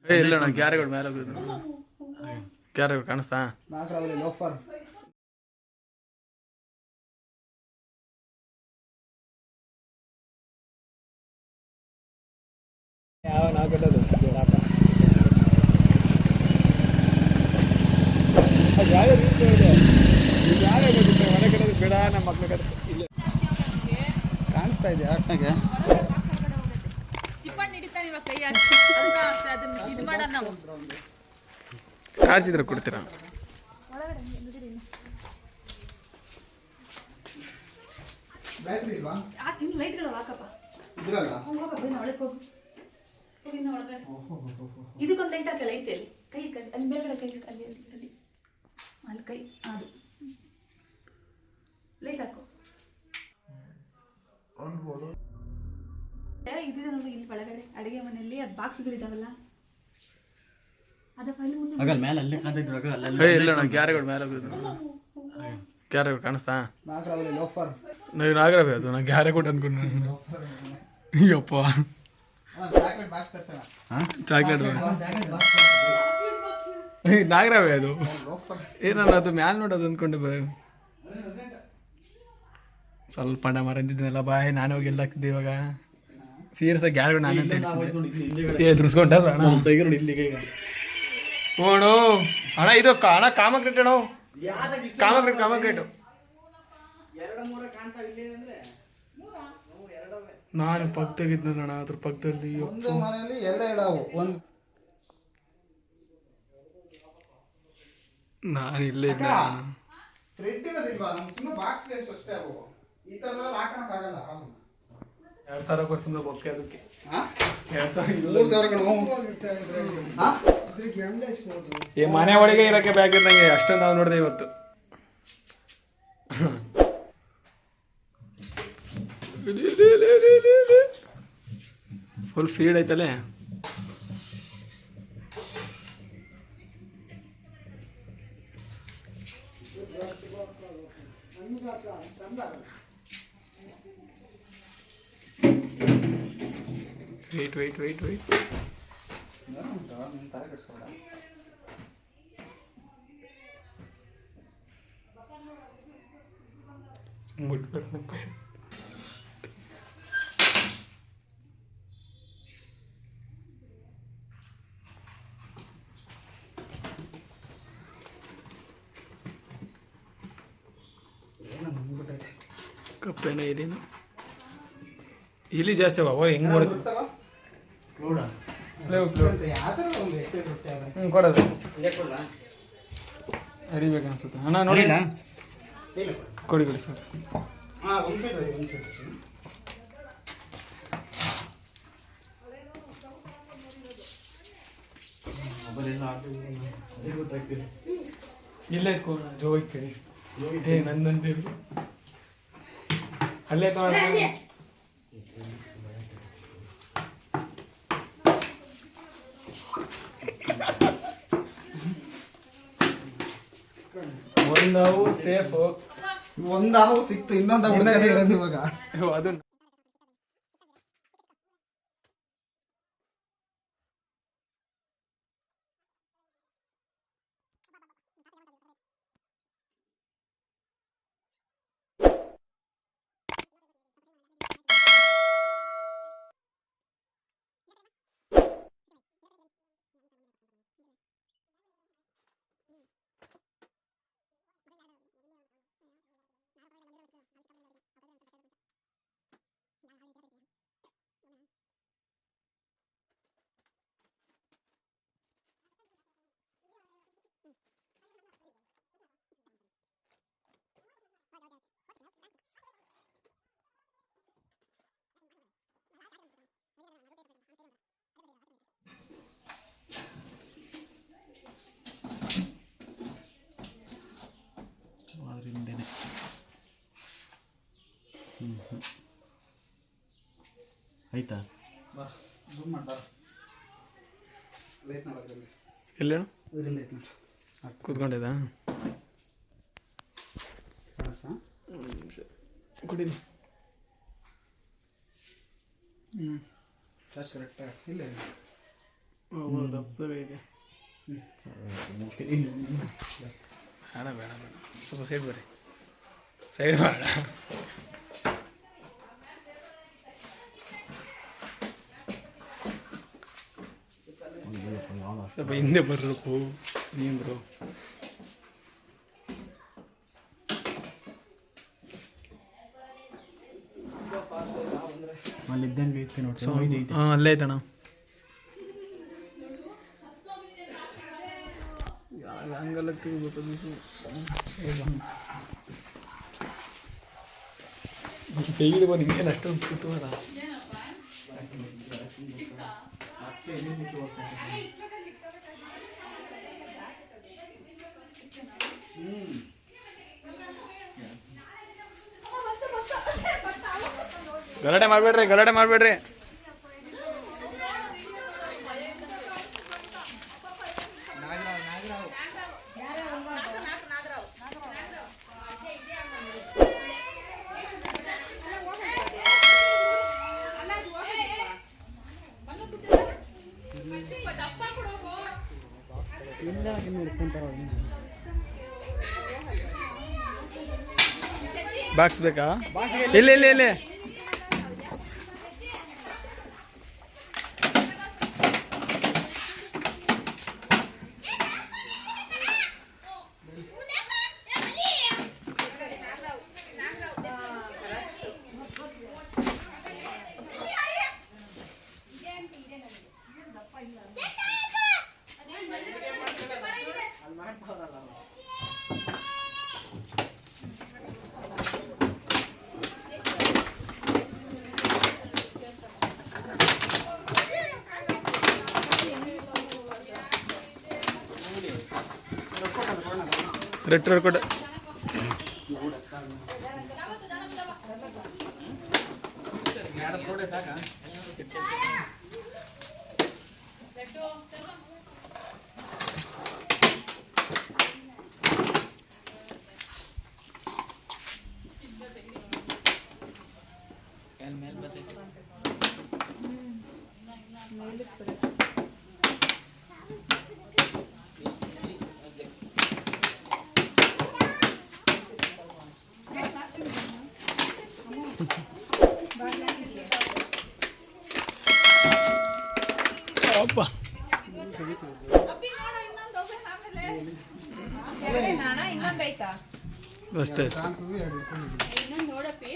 ಏ ಇಲ್ಲ ಅಣ್ಣ ಗ್ಯಾರೆಗಳು ಮೇಲೆ ಗ್ಯಾರೆಗಳು ಕಾಣಿಸ್ತಾ ಲೋಫರ್ ಯಾವ ನಾವು ಕಟ್ಟೋದು ಜಾಗ ಜಾಗ ಗೊತ್ತಿತ್ತು ಮನೆ ಕಟ್ಟೋದು ಬೇಡ ನಮ್ಮ ಮಕ್ಳು ಕಟ್ಟ ಇಲ್ಲ ಕಾಣಿಸ್ತಾ ಇದೆ ಅಟ್ನಾಗೆ ಕಾಸಿದ್ರೆ ಕೊಡ್ತೀರಾ ಬ್ಯಾಟ್ರಿ ಇಲ್ವಾ ಇದಕ್ಕೊಂದು ಲೈಟ್ ಹಾಕಲ್ಲ ಐತೆ ಅಲ್ಲಿ ಕೈ ಅಲ್ಲಿ ಮೇಲ್ಗಡೆ ಕೈ ಅಲ್ಲಿ ಅಲ್ಲಿ ಅಲ್ಲಿ ಅಲ್ಲಿ ಕೈ ಅದು ಲೈಟ್ ಹಾಕು ಇದಿದೆ ನೋಡಿ ಇಲ್ಲಿ ಒಳಗಡೆ ಅಡಿಗೆ ಮನೆಯಲ್ಲಿ ಅದು ಬಾಕ್ಸ್ಗಳಿದಾವಲ್ಲ ಅದ ಫೈಲ್ ಮುಂದೆ ಆಗಲ್ಲ ಮೇಲೆ ಅಲ್ಲಿ ಅದಿದ್ರಾಗ ಅಲ್ಲ ಏ ಇಲ್ಲ ಅಣ್ಣ ಗ್ಯಾರೆಗಳು ಮೇಲೆ ಗ್ಯಾರೆಗಳು ಕಾಣಿಸ್ತಾ ನಾಗರಾವಳಿ ಲೋಫರ್ ನಾಗರವೇ ಅದು ನಾ ಗ್ಯಾರೆ ಕೊಟ್ಟು ಅನ್ಕೊಂಡು ಅಯ್ಯಪ್ಪ ಚಾಕ್ಲೇಟ್ ಬಾಕ್ಸ್ ತರ್ಸೋಣ ಚಾಕ್ಲೇಟ್ ನಾಗರವೇ ಅದು ಏನಲ್ಲ ಅದು ಮ್ಯಾಲ್ ನೋಡೋದು ಅಂದ್ಕೊಂಡು ಸ್ವಲ್ಪ ಹಣ ಮರಂದಿದ್ದೆನಲ್ಲ ಬಾಯ್ ನಾನು ಹೋಗಿ ಎಲ್ಲ ಹಾಕ್ತಿದ್ದೆ ಇವಾಗ ಸೀರಿಯಸ್ ಆಗಿ ಗ್ಯಾರೆಗಳು ನಾನು ಎದುರಿಸ್ಕೊಂಡಲ್ಲ ಅಣ್ಣ ಓಣು ಅಣ್ಣ ಇದು ಅಣ್ಣ ಕಾಮಕ್ರೇಟ್ ಅಣ್ಣ ಕಾಮಕ್ರೇಟು ನಾನು ಪಕ್ಕದಾಗಿದ್ನಲ್ಲ ಅದ್ರ ಪಕ್ಕದಲ್ಲಿ ಮನೆಯಲ್ಲಿ ಎರಡಾವು ಒಂದು ನಾನು ಇಲ್ಲೇ ಇದ್ದೆ ಥ್ರೆಡ್ ಇರೋದಿಲ್ವಾ ನಮ್ಗೆ ಸುಮ್ಮನೆ ಬಾಕ್ಸ್ ಬೇಸ್ ಅಷ್ಟೇ ಅವು ಈ ಥರ ಹಾಕೋಕ್ಕಾಗಲ್ಲ 2000 ಕೊಡ್ಸಿದ್ರೆ ಬೊಕ್ಕೆ ಅದಕ್ಕೆ 3000 ಈ ಮನೆ ಒಳಗೆ ಇರೋಕ್ಕೆ ಬ್ಯಾಗ್ ಇದ್ದಂಗೆ ಅಷ್ಟೊಂದು ನಾವು ನೋಡಿದೆ ಇವತ್ತು ಫುಲ್ ಫೀಡ್ ಐತಲ್ಲೇ ವೇಟ್ ಕಪ್ಪೇನ ಇಲ್ಲಿ ಜಾಸ್ತಿ ಅವ ಹೆಂಗ್ ಮಾಡೋದು ಕೊಡೋದು ಅರಿಬೇಕು ಅನ್ಸುತ್ತೆ ಅಣ್ಣ ನೋಡಿಲ್ಲ ಕೊಡಿ ಸರ್ ಇಲ್ಲೇ ಜೋಗಿ ನಂದಂತ ಅಲ್ಲೇ ಒಂದಾವು ಸೇಫ್ ಒಂದಾವು ಸಿಕ್ತು ಇನ್ನೊಂದು ಹುಡುಕದೇ ಇರೋದು ಇವಾಗ ಅದು ಅದರಿಂದನೇ ಆಯ್ತಾ ಝೂಮ್ ಮಾಡ್ತಾರೆ ಲೈಟ್ ನೋಡೋದ್ರಲ್ಲಿ ಇಲ್ಲ ಲೈಟ್ ನೋಡಿ ಕೂತ್ಕೊಂಡಿದ್ದ ಕುಡೀರಿ ಫ್ಲಾಶ್ ಕರೆಕ್ಟ್ ಇಲ್ಲ ದಪ್ಪಗೆ ಬೇಡ ಬೇಡ ಬೇಡ ಸ್ವಲ್ಪ ಸೈಡ್ ಬರ್ರಿ ಸೈಡ್ ಬೇಡ ಸ್ವಲ್ಪ ಹಿಂದೆ ಬರಬೇಕು ನೀನು ಬ್ರೋ ಅಲ್ಲಿ ಇದ್ದಂಗೆ ಐತೆ ನೋಡಿ ಹಾಂ ಅಲ್ಲೇ ಐತಣ್ಣ ಹಂಗೆಲ್ಲ ತಿರ್ಬೇಕು ಸೈಡ್ ಬಂದು ಇನ್ನೇನು ಅಷ್ಟೊಂದು ಕೂತವಲ್ಲ ಗಲಾಟೆ ಮಾಡಬೇಡ್ರಿ ಬಾಕ್ಸ್ ಬೇಕಾ ಇಲ್ಲಿ ರೆಟ್ರೋ ಕೊಡ ಅಪ್ಪ ಅಷ್ಟೇ ಇನ್ನೊಂದು ನೋಡಪ್ಪಿ